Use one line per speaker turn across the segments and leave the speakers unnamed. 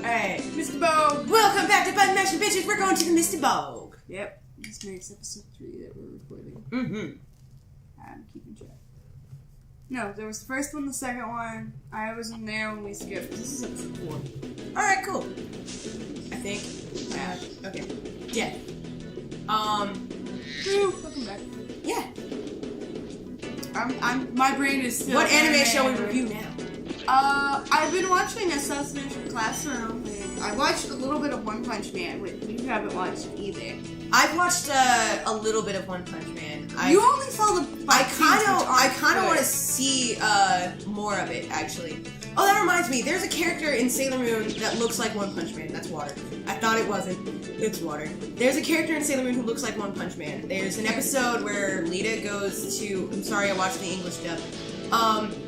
Alright, Mr. Bogue. Welcome back to Button Mashin Bitches. We're going to the Mr. Bogue. Yep. This makes episode 3 that we're recording. I'm keeping track. No, there was the first one, the second one. I wasn't there when we skipped. This is episode 4. Alright, cool. I think. Okay. Yeah. Welcome back. Yeah. My brain is still. What anime shall we review now? I've been watching Assassination Classroom, and I watched a little bit of One Punch Man, which you haven't watched either. I've watched a little bit of One Punch Man. You only saw the fight scenes, I kind of want to see more of it, actually. Oh, that reminds me. There's a character in Sailor Moon that looks like One Punch Man. That's water. I thought it wasn't. It's water. There's a character in Sailor Moon who looks like One Punch Man. There's an episode where Lita goes to... I'm sorry, I watched the English dub.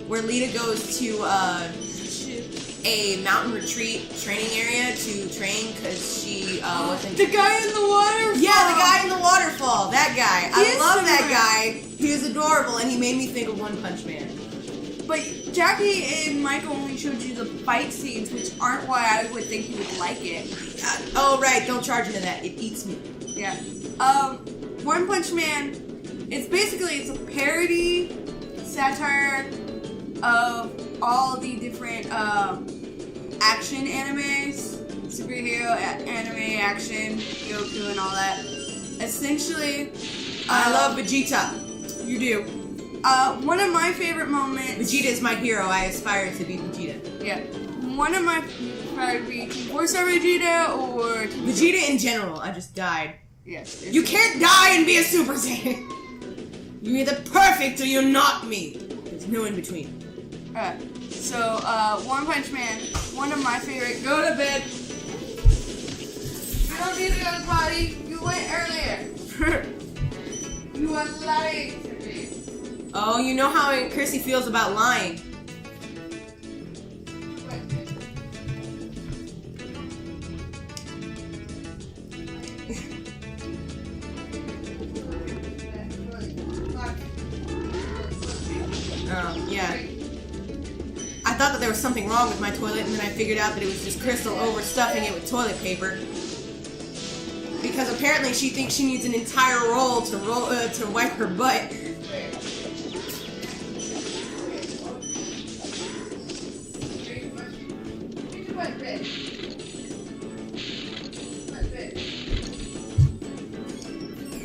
Where Lita goes to a mountain retreat training area to train because she wasn't... The guy in the waterfall! Yeah, the guy in the waterfall. That guy. I love that guy. He was adorable, and he made me think of One Punch Man. But Jackie and Mike only showed you the fight scenes, which aren't why I would think you would like it. Oh, right. Don't charge into that. It eats me. Yeah. One Punch Man, it's a parody, satire of all the different action animes, superhero anime, action, Goku and all that. Essentially, I love Vegeta. You do. One of my favorite moments... Vegeta is my hero. I aspire to be Vegeta. Yeah. One of my favorite be 4-star Vegeta or... Vegeta in general. I just died. Yes. You can't die and be a Super Saiyan. You're either perfect or you're not me. There's no in between. Alright. So, One Punch Man. One of my favorite... Go to bed. You don't need to go to the potty. You went earlier. You are lying to me. Oh, you know how Chrissy feels about lying. Yeah. I thought that there was something wrong with my toilet, and then I figured out that it was just Crystal overstuffing it with toilet paper. Because apparently she thinks she needs an entire roll to wipe her butt.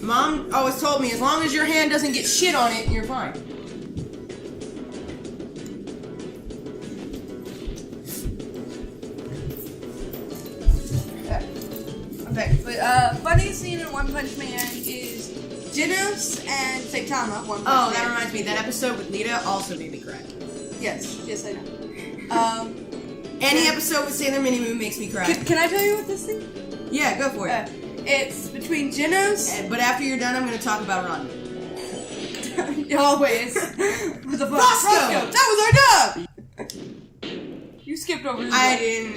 Mom always told me, as long as your hand doesn't get shit on it, you're fine. Okay, but funny scene in One Punch Man is Genos and Saitama. Oh, that reminds me, that episode with Lita also made me cry. Yes, I know. Any episode with Sailor Mini-Moon makes me cry. Can I tell you what this thing? Yeah, go for it. It's between Genos... But after you're done, I'm going to talk about Ron. Always. What the fuck? Roscoe! That was our dog! You skipped over his I didn't.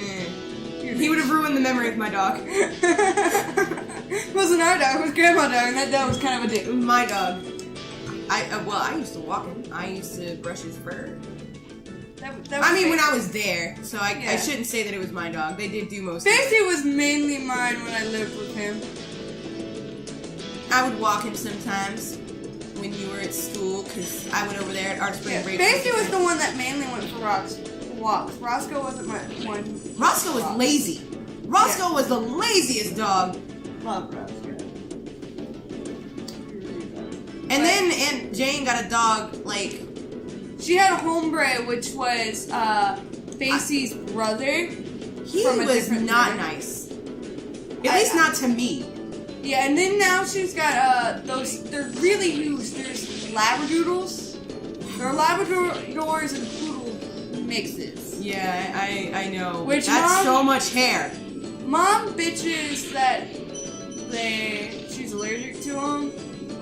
He would have ruined the memory of my dog. It wasn't our dog, it was Grandma's dog, and that dog was kind of a dick. My dog. I used to walk him. I used to brush his fur. When I was there, so I shouldn't say that it was my dog. They did do most of it. Spacey was mainly mine when I lived with him. I would walk him sometimes when you were at school, because I went over there at Art Spring Break. Spacey was the one that mainly went for walks. Roscoe wasn't my one. Roscoe was lazy. Roscoe was the laziest dog. Love Roscoe. And then Aunt Jane got a dog, like... She had a hombre, which was Spacey's brother. He was not nice. At least not to me. Yeah, and then now she's got they're really huge. There's Labradoodles. They're Labradors and Poodle mixes. Yeah, I know. That's so much hair. Mom bitches that she's allergic to them.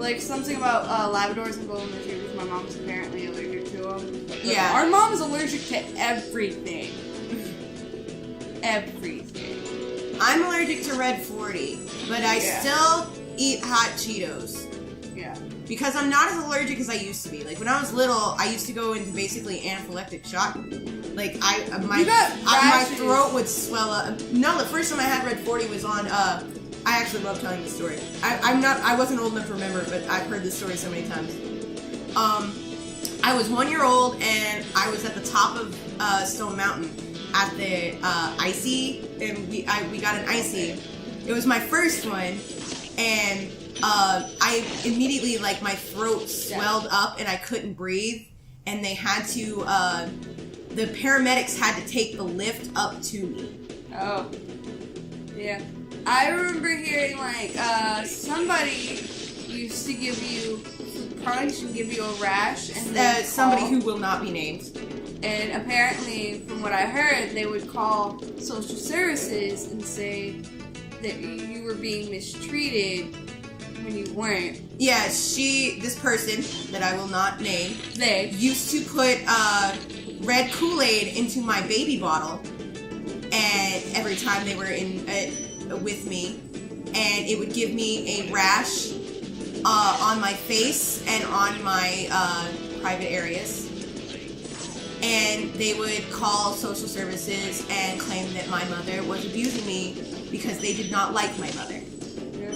Like something about Labradors and Golden Retrievers. My mom's apparently allergic to them. Yeah, our mom is allergic to everything. Everything. I'm allergic to Red 40, but I still eat hot Cheetos. Yeah. because I'm not as allergic as I used to be. Like when I was little, I used to go into basically anaphylactic shock. Like my throat would swell up. No, the first time I had Red 40 was on. I actually love telling this story. I wasn't old enough to remember, but I've heard this story so many times. I was 1 year old and I was at the top of Stone Mountain at the icy, and we got an icy. It was my first one, and I immediately, like, my throat swelled up and I couldn't breathe, and they had to, the paramedics had to take the lift up to me. Oh.
Yeah. I remember hearing, like, somebody used to give you punch and give you a rash, and
somebody who will not be named.
And apparently, from what I heard, they would call social services and say that you were being mistreated when you weren't.
Yeah, this person that I will not name,
they
used to put red Kool-Aid into my baby bottle, and every time they were in with me, and it would give me a rash on my face and on my private areas. And they would call social services and claim that my mother was abusing me because they did not like my mother. Yeah.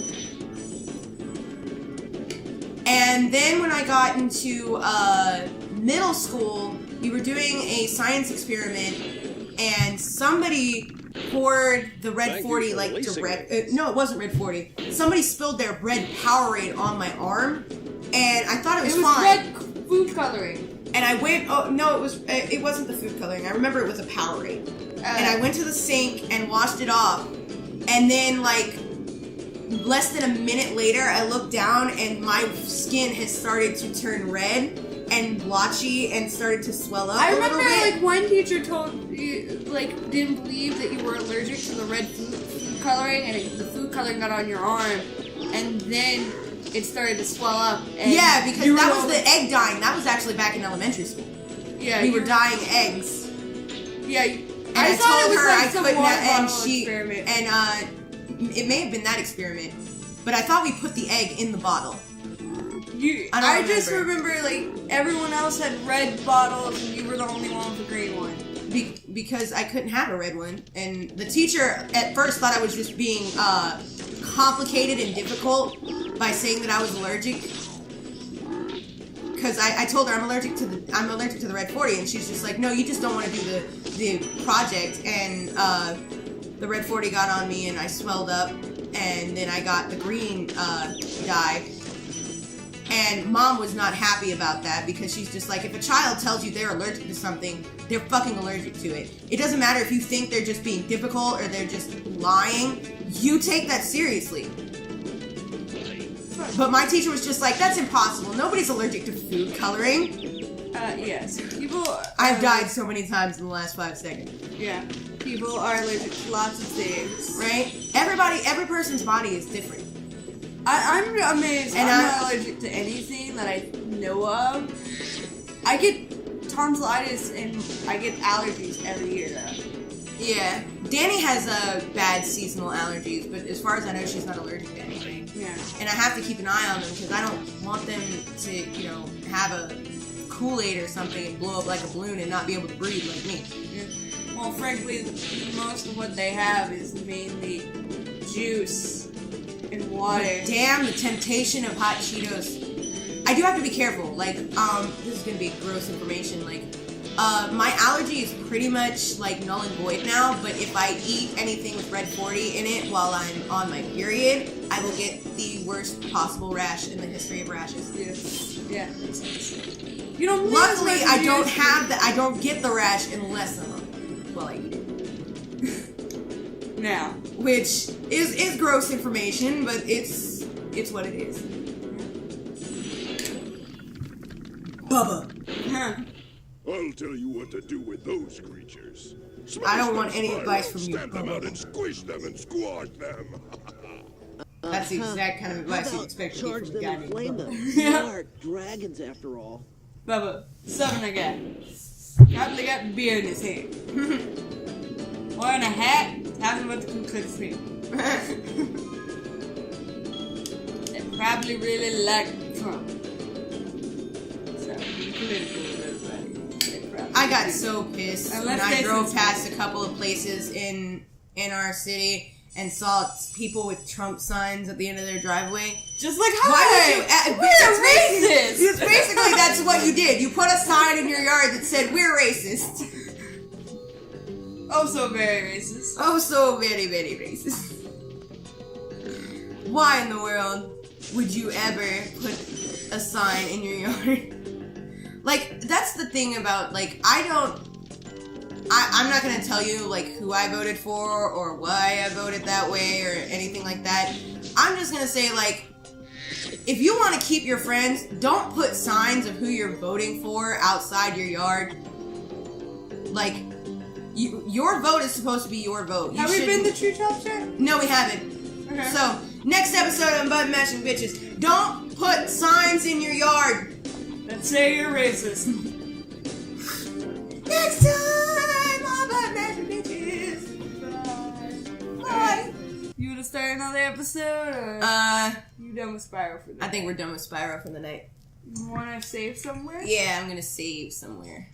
And then when I got into middle school, we were doing a science experiment, and somebody poured the red 40 no, it wasn't red 40. Somebody spilled their red Powerade on my arm, and I thought it was fine.
It was red food coloring.
And I went, it wasn't the food coloring. I remember it was a Powerade. And I went to the sink and washed it off. And then, like, less than a minute later, I looked down and my skin has started to turn red and blotchy and started to swell up.
I remember, like, one teacher told you, like, didn't believe that you were allergic to the red food coloring, and the food coloring got on your arm, and then it started to swell up. And
yeah, because that was the egg dyeing. That was actually back in elementary school. Yeah, we were dyeing eggs.
Yeah,
and I told her I couldn't, and she experiment. And it may have been that experiment, but I thought we put the egg in the bottle.
I just remember, like, everyone else had red bottles and you were the only one with a green one.
Because I couldn't have a red one, and the teacher at first thought I was just being complicated and difficult by saying that I was allergic. Because I told her I'm allergic to the red 40, and she's just like, no, you just don't want to do the project. And the red 40 got on me, and I swelled up, and then I got the green dye. And Mom was not happy about that, because she's just like, if a child tells you they're allergic to something, they're fucking allergic to it. It doesn't matter if you think they're just being difficult or they're just lying. You take that seriously. But my teacher was just like, that's impossible. Nobody's allergic to food coloring.
Yes.
I've died so many times in the last 5 seconds.
Yeah. People are allergic to lots of things.
Right? Every person's body is different.
I'm amazed. And I'm not allergic to anything that I know of. I get tonsillitis and I get allergies every year, though.
Yeah. Danny has bad seasonal allergies, but as far as I know, she's not allergic to anything.
Yeah.
And I have to keep an eye on them because I don't want them to, have a Kool-Aid or something and blow up like a balloon and not be able to breathe like me.
Yeah. Well, frankly, most of what they have is mainly juice and water.
But damn the temptation of hot Cheetos. I do have to be careful. Like, this is gonna be gross information. Like, my allergy is pretty much like null and void now. But if I eat anything with red 40 in it while I'm on my period, I will get the worst possible rash in the history of rashes.
Yeah.
Luckily, I don't get the rash unless I eat it.
Now,
which is gross information, but it's what it is. Bubba.
I'll tell you what to do with those creatures.
I don't want any advice from you.
Stamp them out and squish them and squash them.
That's the exact kind of advice you expect from a guy named Bubba.
Yeah. Dragons, after all.
Bubba, 7 again. Probably got beer in his hand. Wearing a hat, talking about the Ku Klux Klan. They probably really like Trump. political with everybody.
I got so pissed when
Unless
I
they
drove
since-
past a couple of places in our city and saw people with Trump signs at the end of their driveway.
Just like,
Why
hi,
would you?
we're racist.
It's basically that's what you did. You put a sign in your yard that said "We're racist."
Oh, so very racist.
Oh, so very, very racist. Why in the world would you ever put a sign in your yard? Like, that's the thing about, like, I'm not gonna tell you, like, who I voted for or why I voted that way or anything like that. I'm just gonna say, like, if you want to keep your friends, don't put signs of who you're voting for outside your yard. Like, your vote is supposed to be your vote.
Have we been to True Top Chat?
No, we haven't.
Okay.
So, next episode on Bud Mashing Bitches, don't put signs in your yard.
Let's say you're racist.
Next time on Bud Mashing Bitches. Bye.
You want to start another episode, or you done with Spyro for the night?
I think we're done with Spyro for the night.
You want to save somewhere?
Yeah, I'm gonna save somewhere.